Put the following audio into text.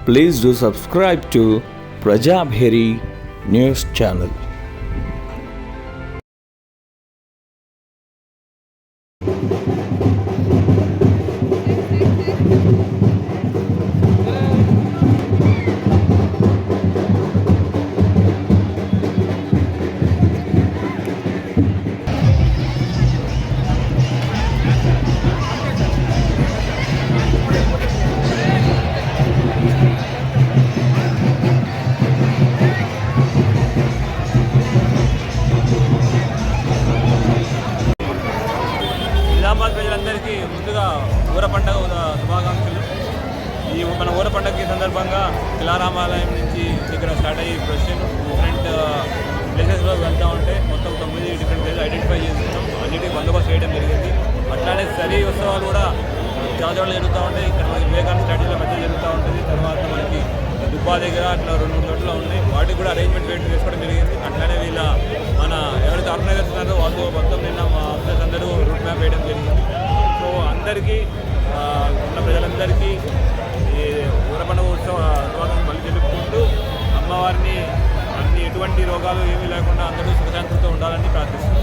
Please do subscribe to Prajabheri News Channel. Nizamabad ప్రజలందరికీ ముందుగా ఊర పండుగ శుభాకాంక్షలు. ఈ మన ఊర పండుగ సందర్భంగా కిలారామాలయం నుంచి ఇక్కడ స్టార్ట్ అయ్యి ప్రొసెషన్ డిఫరెంట్ ప్లేసెస్లో వెళ్తూ ఉంటే మొత్తం 9 డిఫరెంట్ ప్లేసెస్ ఐడెంటిఫై చేసుకున్నాం. అన్నిటికీ బందోబస్తు చేయడం జరిగింది. అట్లానే సరీ ఉత్సవాలు కూడా చాలా చోట్ల జరుగుతూ ఉంటాయి. ఇక్కడ మనకి వివేకానంద స్టాట్యూలో మధ్య జరుగుతూ ఉంటుంది. తర్వాత మనకి దుబ్బా దగ్గర అట్లా 2-3 చోట్ల ఉన్నాయి. వాటికి కూడా అరేంజ్మెంట్ చేసుకోవడం జరిగింది. అట్లానే వీళ్ళ మన ఎవరైతే ఆర్గనైజర్స్ ఉన్నారో వాళ్ళు మొత్తం నిన్న మా ఆఫీసర్స్ అందరూ రూట్ మ్యాప్ వేయడం జరిగింది. సో అందరికీ ఉన్న ప్రజలందరికీ ఈ ఊరపండుగ ఉత్సవాలను మళ్ళీ జరుపుకుంటూ అమ్మవారిని ఎటువంటి రోగాలు ఏమీ లేకుండా అందరూ సుఖశాంతులతో ఉండాలని ప్రార్థిస్తున్నాం.